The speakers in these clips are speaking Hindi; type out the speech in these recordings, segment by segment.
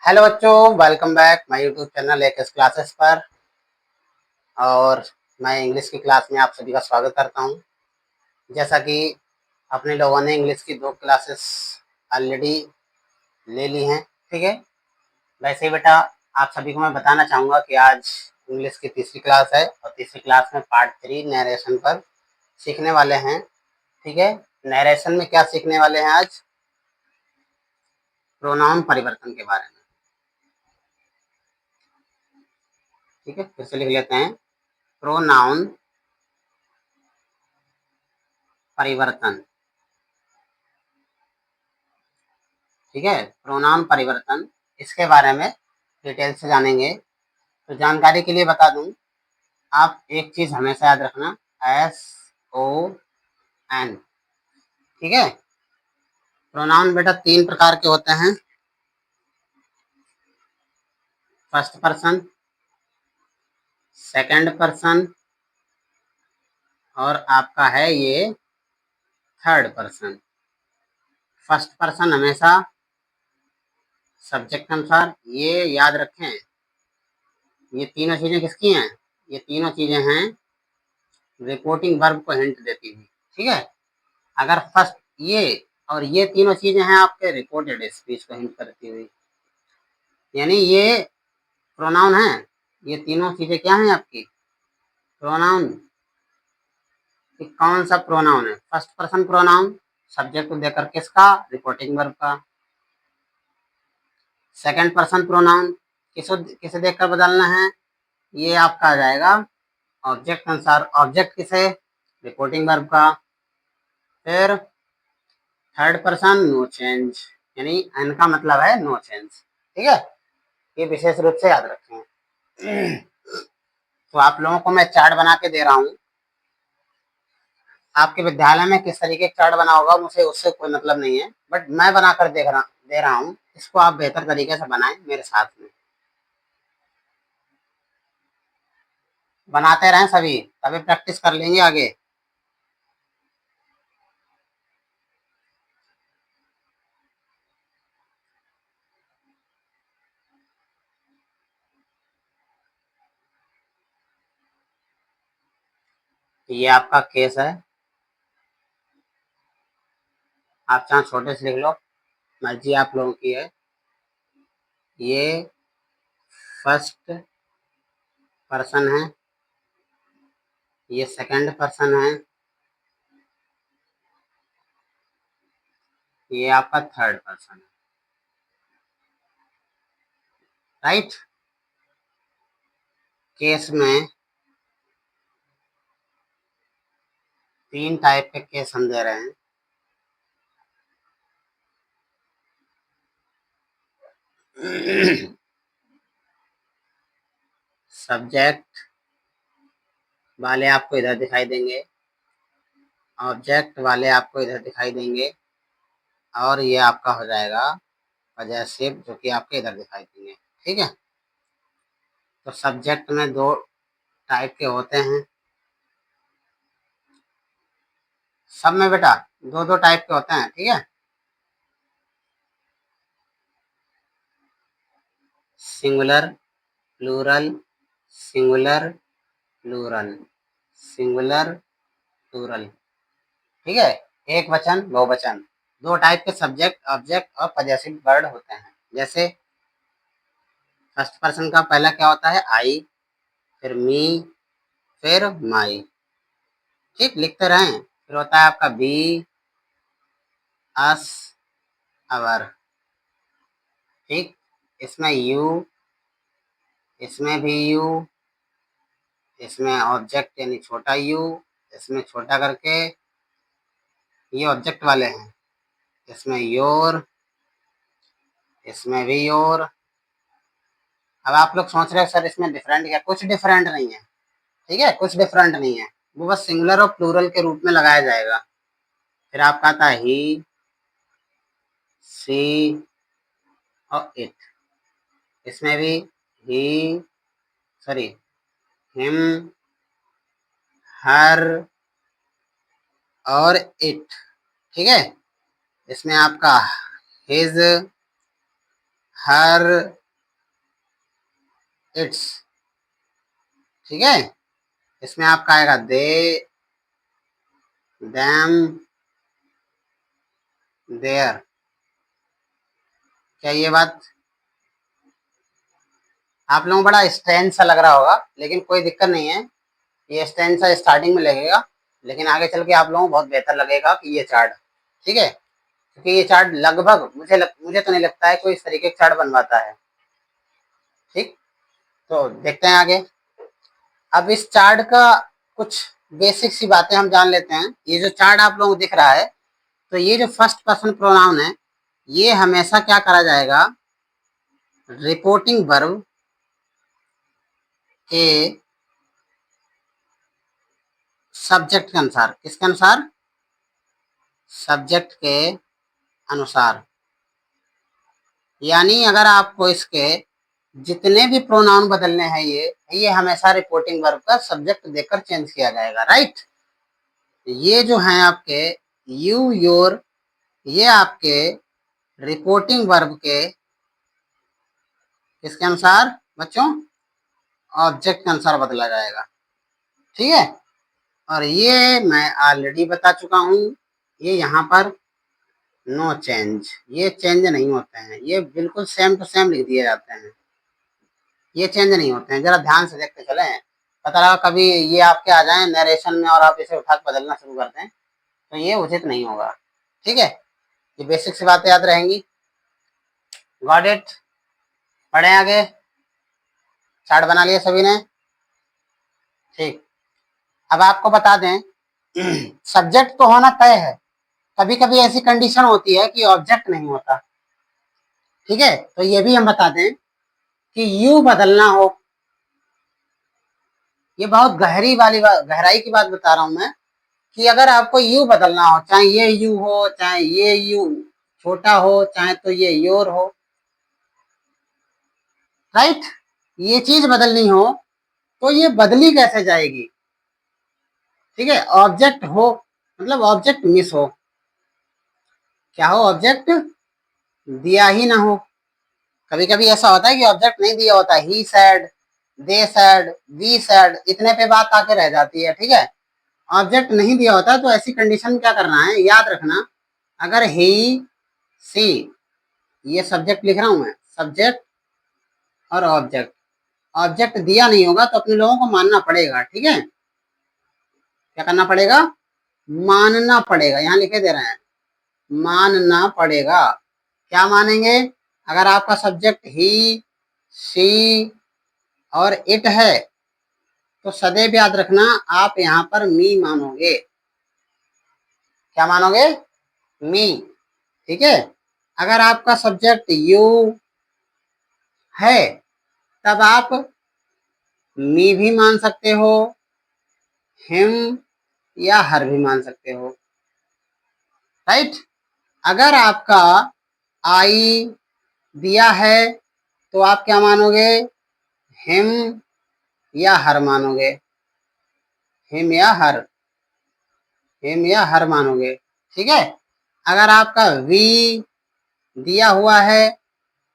हेलो बच्चों, welcome back my YouTube channel AKS classes पर। और मैं इंग्लिश की क्लास में आप सभी का स्वागत करता हूं। जैसा कि अपने लोगों ने इंग्लिश की 2 क्लासेस ऑलरेडी ले ली हैं, ठीक है। वैसे ही बेटा आप सभी को मैं बताना चाहूँगा कि आज इंग्लिश की तीसरी क्लास है और तीसरी क्लास में पार्ट 3 नरेशन पर सीखने वाले हैं, ठीक है। नरेशन में क्या सीखने वाले हैं आज? प्रोनाउन परिवर्तन के बारे में, ठीक है। फिर से लिख लेते हैं, प्रोनाउन परिवर्तन, ठीक है। प्रोनाउन परिवर्तन, इसके बारे में डिटेल से जानेंगे। तो जानकारी के लिए बता दूं, आप एक चीज हमेशा याद रखना, SON, ठीक है। प्रोनाउन बेटा 3 प्रकार के होते हैं, फर्स्ट पर्सन, सेकंड पर्सन और आपका है ये थर्ड पर्सन। फर्स्ट पर्सन हमेशा सब्जेक्ट के अनुसार, ये याद रखें, ये तीनों चीजें किसकी हैं? ये तीनों चीजें हैं रिपोर्टिंग वर्ब को हिंट देती हुई, ठीक है। अगर फर्स्ट ये और ये तीनों चीजें हैं आपके रिपोर्टेड स्पीच को हिंट करती हुई, यानी ये प्रोनाउन है। ये तीनों चीजें क्या हैं आपकी? प्रोनाउन। कि कौन सा प्रोनाउन है? फर्स्ट पर्सन प्रोनाउन, सब्जेक्ट को देकर किसका? रिपोर्टिंग वर्ब का। सेकंड पर्सन प्रोनाउन, किसे देखकर बदलना है? ये आपका आ जाएगा ऑब्जेक्ट अनुसार। ऑब्जेक्ट किसे? रिपोर्टिंग वर्ब का। फिर थर्ड पर्सन नो चेंज, यानी एन का मतलब है नो चेंज, ठीक है। ये विशेष रूप से याद रखें। तो आप लोगों को मैं चार्ट बना के दे रहा हूँ। आपके विद्यालय में किस तरीके का चार्ट बना होगा मुझे उससे कोई मतलब नहीं है, बट मैं बनाकर दे रहा हूँ। इसको आप बेहतर तरीके से बनाएं मेरे साथ में। बनाते रहें सभी, तभी प्रैक्टिस कर लेंगे आगे। ये आपका केस है, आप चाहे छोटे से लिख लो, मर्जी आप लोगों की है। ये फर्स्ट पर्सन है, ये सेकंड पर्सन है, ये आपका थर्ड पर्सन है, राइट। केस में 3 टाइप के केस हम दे रहे हैं। सब्जेक्ट वाले आपको इधर दिखाई देंगे, ऑब्जेक्ट वाले आपको इधर दिखाई देंगे, और ये आपका हो जाएगा पजेसिव, जो कि आपके इधर दिखाई देंगे, ठीक है। तो सब्जेक्ट में 2 टाइप के होते हैं, सब में बेटा 2-2 टाइप के होते हैं, ठीक है। Singular, plural, singular, plural, singular, plural, ठीक है। एक वचन, बहुवचन, 2 टाइप के सब्जेक्ट, ऑब्जेक्ट और पजेसिव वर्ड होते हैं। जैसे फर्स्ट पर्सन का पहला क्या होता है? आई, फिर मी, फिर माई, ठीक, लिखते रहें। फिर होता है आपका बी, अस, अवर, ठीक। इसमें यू, इसमें भी यू, इसमें ऑब्जेक्ट यानी छोटा यू, इसमें छोटा करके ये ऑब्जेक्ट वाले हैं। इसमें योर, इसमें भी योर। अब आप लोग सोच रहे हो सर इसमें डिफरेंट क्या? कुछ डिफरेंट नहीं है, ठीक है, कुछ डिफरेंट नहीं है। वो बस सिंगुलर और प्लूरल के रूप में लगाया जाएगा। फिर आपका आता है ही, सी और इट। इसमें भी ही, सॉरी, हिम, हर और इट, ठीक है। इसमें आपका हिज, हर, इट्स, ठीक है। इसमें आपका आएगा दे, देम, देयर। क्या ये बात आप लोगों को बड़ा स्ट्रेंथ सा लग रहा होगा, लेकिन कोई दिक्कत नहीं है। ये स्ट्रेंथ सा स्टार्टिंग में लगेगा, लेकिन आगे चल के आप लोगों को बहुत बेहतर लगेगा कि ये चार्ट, ठीक है। क्योंकि ये चार्ट लगभग मुझे तो नहीं लगता है कोई इस तरीके का चार्ट बनवाता है। ठीक, तो देखते हैं आगे। अब इस चार्ट का कुछ बेसिक सी बातें हम जान लेते हैं। ये जो चार्ट आप लोगों को दिख रहा है, तो ये जो फर्स्ट पर्सन प्रोनाउन है, ये हमेशा क्या करा जाएगा, रिपोर्टिंग वर्ब के सब्जेक्ट के अनुसार। किसके अनुसार? सब्जेक्ट के अनुसार। यानी अगर आपको इसके जितने भी प्रोनाउन बदलने हैं, ये हमेशा रिपोर्टिंग वर्ब का सब्जेक्ट देकर चेंज किया जाएगा, राइट। ये जो हैं आपके यू, योर, ये आपके रिपोर्टिंग वर्ब के किसके अनुसार बच्चों? ऑब्जेक्ट के अनुसार बदला जाएगा, ठीक है। और ये मैं ऑलरेडी बता चुका हूं, ये यहाँ पर नो चेंज, ये चेंज नहीं होते हैं, ये बिल्कुल सेम टू सेम लिख दिए जाते हैं, ये चेंज नहीं होते हैं। जरा ध्यान से देखते चले, पता लगा कभी ये आपके आ जाए नरेशन में और आप इसे उठा के बदलना शुरू कर दें, तो ये उचित नहीं होगा, ठीक है। ये बेसिक सी बातें याद रहेंगी। Got it? पढ़े आगे। चार्ट बना लिया सभी ने? ठीक। अब आपको बता दें, सब्जेक्ट तो होना तय है, कभी कभी ऐसी कंडीशन होती है कि ऑब्जेक्ट नहीं होता, ठीक है। तो ये भी हम बता दें कि यू बदलना हो, ये बहुत गहरी वाली बात, गहराई की बात बता रहा हूं मैं, कि अगर आपको यू बदलना हो, चाहे ये यू हो, चाहे ये यू छोटा हो, चाहे तो ये योर हो, राइट, ये चीज बदलनी हो, तो ये बदली कैसे जाएगी? ठीक है, ऑब्जेक्ट हो, मतलब ऑब्जेक्ट मिस हो। क्या हो? ऑब्जेक्ट दिया ही ना हो। कभी कभी ऐसा होता है कि ऑब्जेक्ट नहीं दिया होता, he said, they said, we said, इतने पे बात आके रह जाती है, ठीक है। ऑब्जेक्ट नहीं दिया होता, तो ऐसी कंडीशन क्या करना है, याद रखना, अगर ही, सी, ये सब्जेक्ट लिख रहा हूं मैं, सब्जेक्ट और ऑब्जेक्ट, ऑब्जेक्ट दिया नहीं होगा तो अपने लोगों को मानना पड़ेगा, ठीक है। क्या करना पड़ेगा? मानना पड़ेगा, यहां लिखे दे रहे हैं, मानना पड़ेगा। क्या मानेंगे? अगर आपका सब्जेक्ट ही, सी और इट है, तो सदैव याद रखना आप यहां पर मी मानोगे। क्या मानोगे? मी, ठीक है। अगर आपका सब्जेक्ट यू है, तब आप मी भी मान सकते हो, हिम या हर भी मान सकते हो, राइट। अगर आपका आई दिया है, तो आप क्या मानोगे? हिम या हर मानोगे, हिम या हर, हिम या हर मानोगे, ठीक है। अगर आपका वी दिया हुआ है,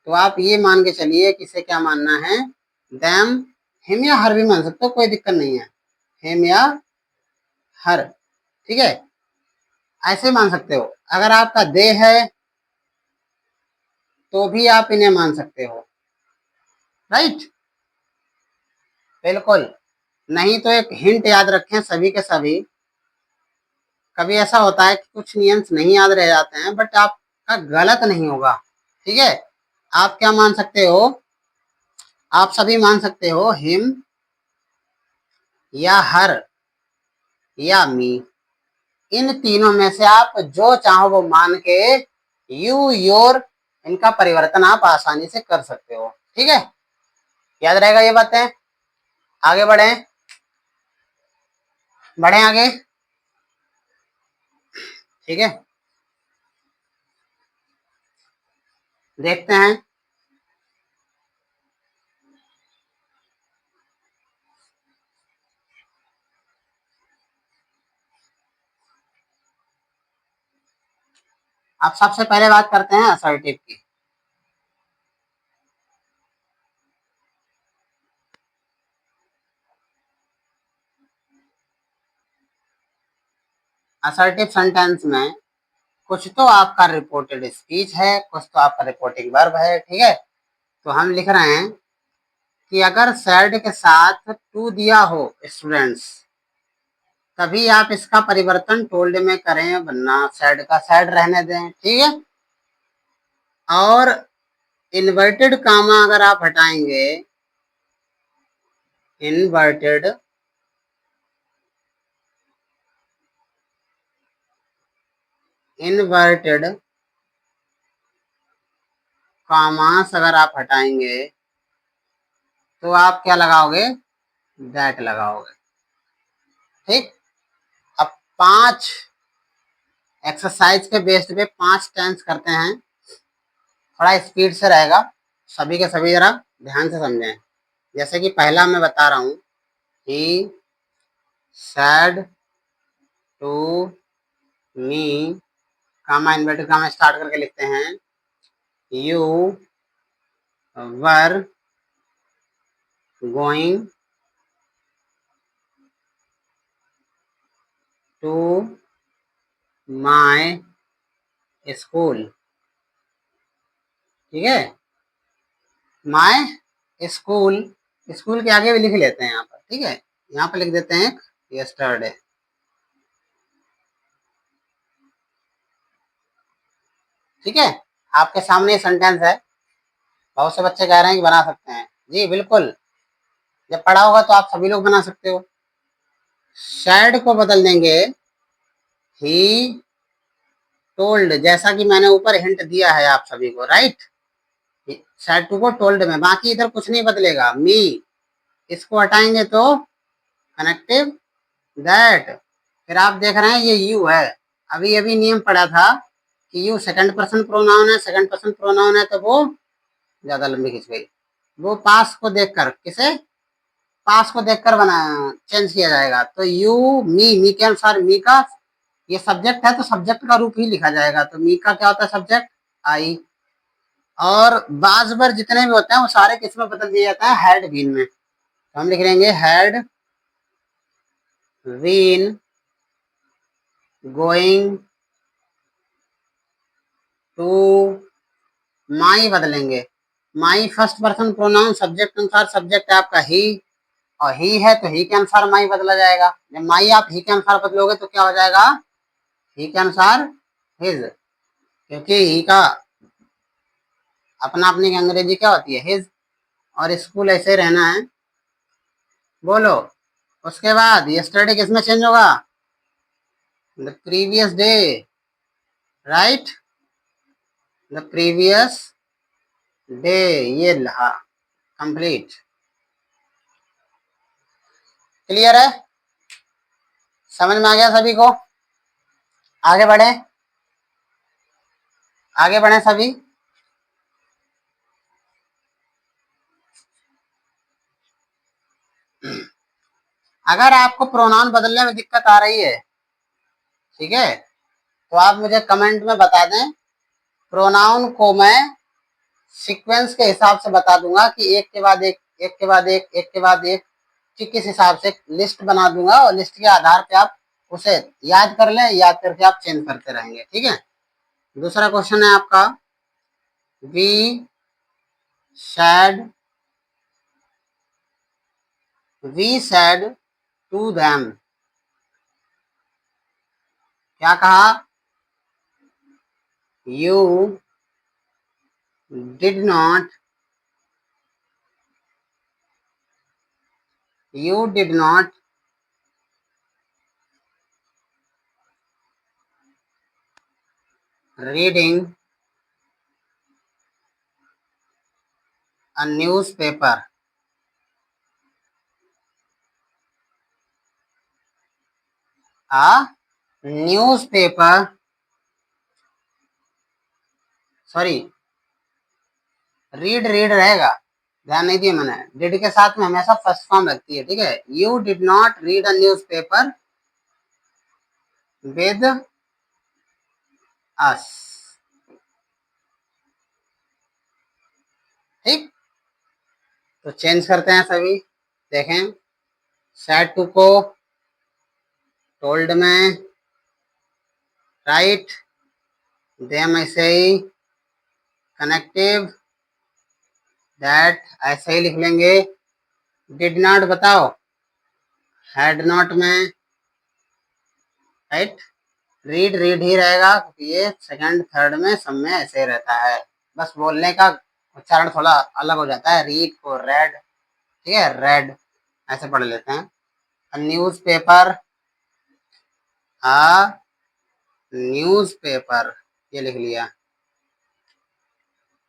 तो आप ये मान के चलिए कि इसे क्या मानना है, देम, हिम या हर भी मान सकते हो, कोई दिक्कत नहीं है, हिम या हर, ठीक है, ऐसे मान सकते हो। अगर आपका दे है, तो भी आप इन्हें मान सकते हो, राइट, बिल्कुल। नहीं तो एक हिंट याद रखें सभी के सभी, कभी ऐसा होता है कि कुछ नियम्स नहीं याद रह जाते हैं, बट आपका गलत नहीं होगा, ठीक है। आप क्या मान सकते हो, आप सभी मान सकते हो हिम या हर या मी, इन तीनों में से आप जो चाहो वो मान के यू, योर, इनका परिवर्तन आप आसानी से कर सकते हो, ठीक है। याद रहेगा ये बातें। आगे बढ़े, बढ़े आगे, ठीक है। देखते हैं। अब सबसे पहले बात करते हैं असर्टिव की। असर्टिव सेंटेंस में कुछ तो आपका रिपोर्टेड स्पीच है, कुछ तो आपका रिपोर्टिंग वर्ब है, ठीक है। तो हम लिख रहे हैं कि अगर सैड के साथ टू दिया हो स्टूडेंट्स, तभी आप इसका परिवर्तन टोल्ड में करें, वरना सैड का सैड रहने दें, ठीक है। और इन्वर्टेड कामा अगर आप हटाएंगे, इन्वर्टेड कामास अगर आप हटाएंगे तो आप क्या लगाओगे, दैट लगाओगे, ठीक। अब 5 एक्सरसाइज के बेस्ड पे 5 टेंस करते हैं, थोड़ा स्पीड से रहेगा, सभी के सभी जरा ध्यान से समझें। जैसे कि पहला मैं बता रहा हूँ, he said to me, comma inverted comma start करके लिखते हैं, you were going to my school, ठीक है। माई स्कूल, स्कूल के आगे भी लिख लेते हैं यहाँ पर, ठीक है। यहाँ पर लिख देते हैं यस्टरडे, ठीक है। आपके सामने सेंटेंस है, बहुत से बच्चे कह रहे हैं कि बना सकते हैं, जी बिल्कुल, जब पढ़ा होगा तो आप सभी लोग बना सकते हो। सैड को बदल देंगे ही टोल्ड, जैसा कि मैंने ऊपर हिंट दिया है आप सभी को, राइट। सैड टू को टोल्ड में, बाकी इधर कुछ नहीं बदलेगा। मी, इसको हटाएंगे तो कनेक्टिव दैट, फिर आप देख रहे हैं ये यू है। अभी अभी नियम पढ़ा था कि यू सेकंड पर्सन प्रोनाउन है, सेकंड पर्सन प्रोनाउन है तो वो ज्यादा लंबी खिंच गई, वो पास को देखकर, किसे, पास को देखकर बना चेंज किया जाएगा। तो यू मी के अनुसार मी का, ये सब्जेक्ट है तो सब्जेक्ट का रूप ही लिखा जाएगा, तो मी का क्या होता है सब्जेक्ट, आई। और बाज बर जितने भी होते हैं वो सारे किस में बदल दिया जाता है, हैड बीन में। तो हम लिख लेंगे हैड बीन गोइंग टू, माई बदलेंगे, my first person pronoun subject अनुसार, सब्जेक्ट है आपका ही, और ही है तो ही के अनुसार माई बदला जाएगा। जब माई आप ही के अनुसार बदलोगे तो क्या हो जाएगा, ही के अनुसार हिज, क्योंकि ही का अपना अपनी अंग्रेजी क्या होती है, हिज, और स्कूल ऐसे रहना है, बोलो। उसके बाद यस्टरडे किस में चेंज होगा, the previous day, right, the previous day, ये रहा कंप्लीट। क्लियर है, समझ में आ गया सभी को। आगे बढ़े, आगे बढ़े सभी। अगर आपको प्रोनाउन बदलने में दिक्कत आ रही है, ठीक है, तो आप मुझे कमेंट में बता दें, प्रोनाउन को मैं सीक्वेंस के हिसाब से बता दूंगा कि एक के बाद एक, एक के बाद एक, एक के बाद एक, कि किस हिसाब से लिस्ट बना दूंगा, और लिस्ट के आधार पे आप उसे याद कर लें, याद करके आप चेंज करते रहेंगे, ठीक है। दूसरा क्वेश्चन है आपका, we said, we said to them, क्या कहा, you did not, you did not reading a newspaper, a newspaper, sorry, read read रहेगा, ध्यान नहीं दिया मैंने, डिड के साथ में हमेशा फर्स्ट फॉर्म लगती है, ठीक है। You did not read a newspaper with us, ठीक। तो चेंज करते हैं सभी, देखें, सैड टू को टोल्ड में, राइट देम ऐसे ही, कनेक्टिव दैट ऐसे ही लिख लेंगे, डिड नॉट बताओ, हैड नॉट में, राइट, रीड रीड ही रहेगा क्योंकि ये सेकंड थर्ड में सब में ऐसे ही रहता है, बस बोलने का उच्चारण थोड़ा अलग हो जाता है, रीड को रेड, ठीक है, रेड ऐसे पढ़ लेते हैं। न्यूज पेपर, न्यूज पेपर ये लिख लिया।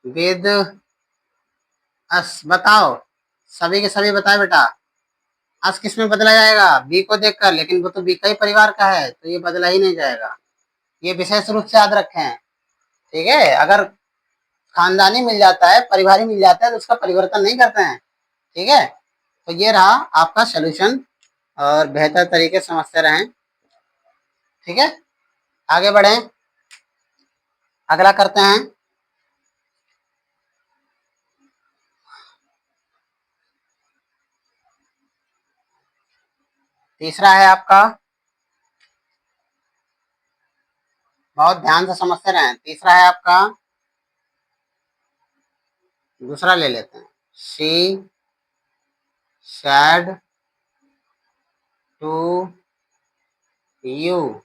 विद अस बताओ, सभी के सभी बताए बेटा, अस किस में बदला जाएगा, बी को देखकर, लेकिन वो तो बी का ही परिवार का है तो ये बदला ही नहीं जाएगा, ये विशेष रूप से याद रखें, ठीक है। अगर खानदानी मिल जाता है, परिवारी मिल जाता है तो उसका परिवर्तन नहीं करते हैं, ठीक है। तो ये रहा आपका सोल्यूशन, और बेहतर तरीके से समझते रहें, ठीक है। आगे बढ़ें, अगला करते हैं। तीसरा है आपका, बहुत ध्यान से समझते रहें, तीसरा है आपका, दूसरा ले लेते हैं, she said to you,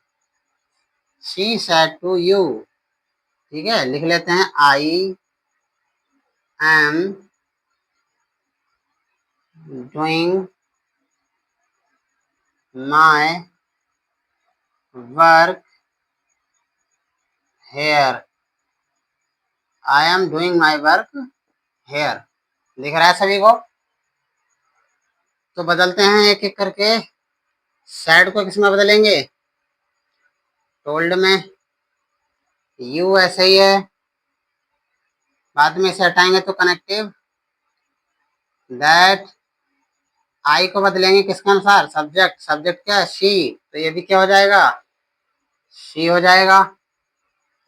she said to you, ठीक है। लिख लेते हैं, I am doing my work here, I am doing my work here, दिख रहा है सभी को। तो बदलते हैं एक एक करके, सैड को किस में बदलेंगे, टोल्ड में, यू ऐसे ही है, बाद में से हटाएंगे तो कनेक्टिव दैट, आई को बदलेंगे किसके अनुसार, सब्जेक्ट, सब्जेक्ट क्या है, शी, तो ये भी क्या हो जाएगा, शी हो जाएगा।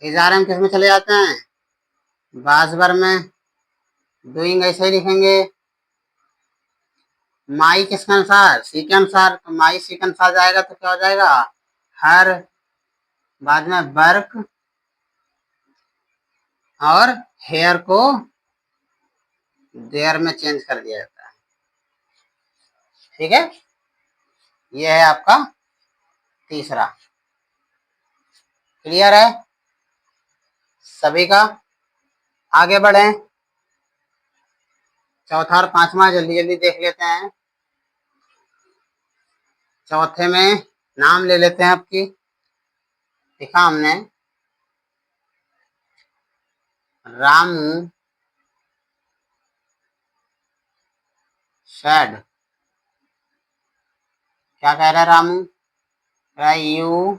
इजारे में किस में चले जाते हैं, बासबर में, डूइंग ऐसे ही लिखेंगे, माई किसके अनुसार, सी के अनुसार, तो माई सी के अनुसार जाएगा तो क्या हो जाएगा, हर, बाद में वर्क, और हेयर को देयर में चेंज कर दिया जाता है, ठीक है। ये है आपका तीसरा, क्लियर है सभी का। आगे बढ़े, चौथा और पांचवा जल्दी जल्दी देख लेते हैं। चौथे में नाम ले लेते हैं आपकी, लिखा हमने रामू सैड, क्या कह रहा है Ramu, you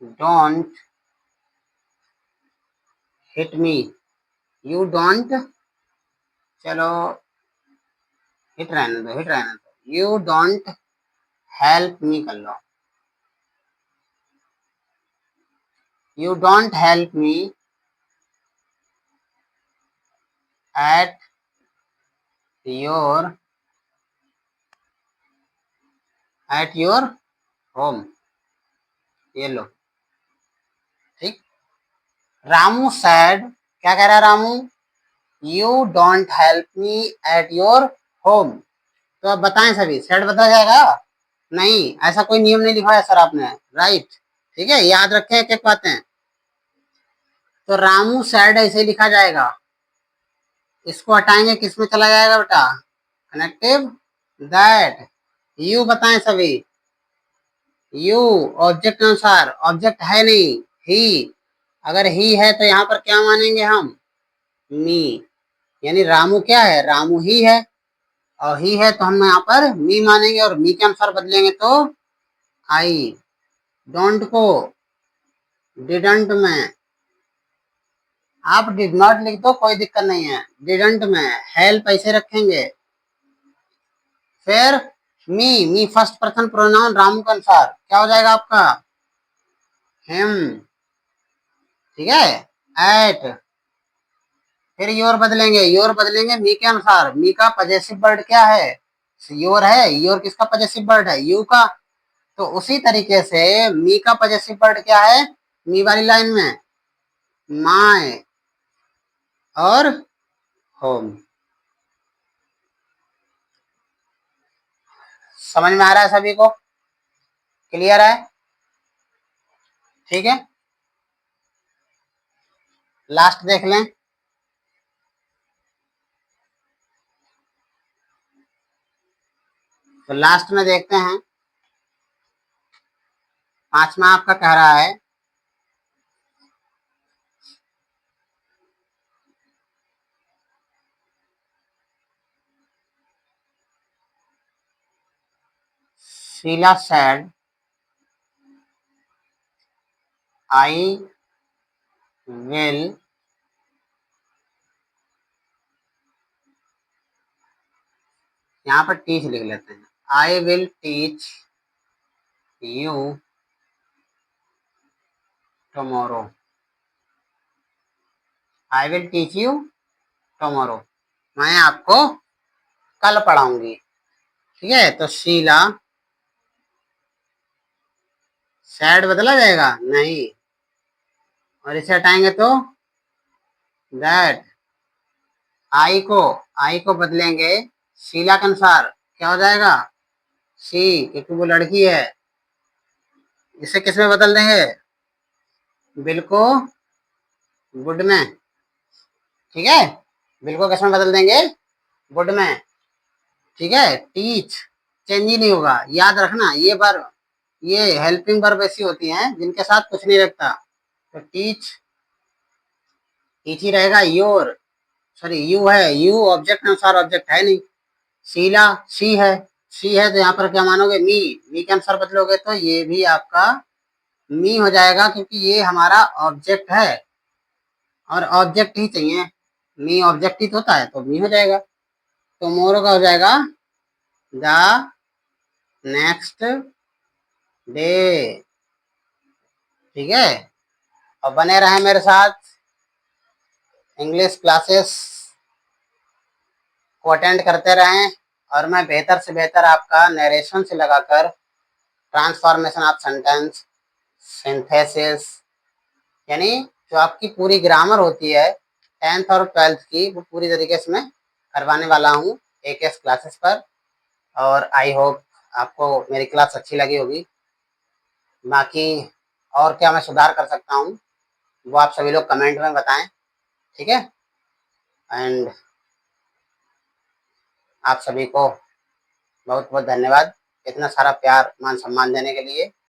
don't hit me, you don't, चलो हिट रहने दो, हिट रहने दो, यू डोंट हेल्प मी कर लो, you don't help me at your, at your home, ये लो, ठीक। रामू सैड, क्या कह रहा है Ramu, you don't help me at your home, तो अब बताएं सभी, सेट बदला जाएगा, नहीं, ऐसा कोई नियम नहीं लिखा है सर आपने, राइट, ठीक है, याद रखें एक एक बातें। तो रामू सैड ऐसे ही लिखा जाएगा, इसको हटाएंगे किस में चला जाएगा बेटा, कनेक्टिव दैट, यू बताएं सभी, यू ऑब्जेक्ट अनुसार, ऑब्जेक्ट है नहीं, ही, अगर ही है तो यहाँ पर क्या मानेंगे हम, मी, यानी रामू क्या है, रामू ही है, और ही है तो हम यहाँ पर मी मानेंगे, और मी के अनुसार बदलेंगे तो आई, डोंट को डिडंट में, आप डिड नॉट लिख दो कोई दिक्कत नहीं है, डिडंट में, हेल्प ऐसे रखेंगे, फिर मी फर्स्ट पर्सन प्रोनाउन रामू के अनुसार क्या हो जाएगा आपका, हिम, ठीक है, एट, फिर योर बदलेंगे, योर बदलेंगे मी के अनुसार, मी का पजेसिव वर्ड क्या है, योर है, योर किसका पजेसिव वर्ड है, यू का, तो उसी तरीके से मी का पॉजेसिव वर्ड क्या है मी वाली लाइन में, माय और होम। समझ में आ रहा है सभी को? क्लियर है? ठीक है, लास्ट देख लें। तो लास्ट में देखते हैं, पांचवा आपका कह रहा है शीला सेड आई विल, यहाँ पर टीच लिख लेते हैं, I will teach you tomorrow, I will teach you tomorrow, मैं आपको कल पढ़ाऊंगी। ठीक है, तो शीला सैड बदला जाएगा नहीं, और इसे हटाएंगे तो दैट, आई को बदलेंगे शीला के अनुसार, क्या हो जाएगा शी, क्योंकि वो लड़की है। इसे किस में बदल देंगे, बिल को गुड में। ठीक है, बिल को किस में बदल देंगे, गुड में। ठीक है, टीच चेंज ही नहीं होगा, याद रखना ये वर्ब, ये हेल्पिंग वर्ब ऐसी होती हैं जिनके साथ कुछ नहीं रखता। तो टीच, टीच ही रहेगा, योर, सॉरी यू है, यू ऑब्जेक्ट अनुसार ऑब्जेक्ट है नहीं, शीला शी है, शी है तो यहाँ पर क्या मानोगे मी, मी के अनुसार बदलोगे तो ये भी आपका मी हो जाएगा, क्योंकि ये हमारा ऑब्जेक्ट है और ऑब्जेक्ट ही चाहिए, मी ऑब्जेक्ट ही तो होता है तो मी हो जाएगा। तो मोरो का हो जाएगा द नेक्स्ट डे। ठीक है, और बने रहे मेरे साथ, इंग्लिश क्लासेस को अटेंड करते रहें, और मैं बेहतर से बेहतर आपका नरेशन से लगाकर ट्रांसफॉर्मेशन ऑफ सेंटेंस, सिंथेसिस, यानी जो आपकी पूरी ग्रामर होती है 10th और 12th की, वो पूरी तरीके से मैं करवाने वाला हूँ एक क्लासेस पर। और आई होप आपको मेरी क्लास अच्छी लगी होगी। बाकी और क्या मैं सुधार कर सकता हूँ वो आप सभी लोग कमेंट में बताएं। ठीक है, एंड आप सभी को बहुत बहुत धन्यवाद इतना सारा प्यार मान सम्मान देने के लिए।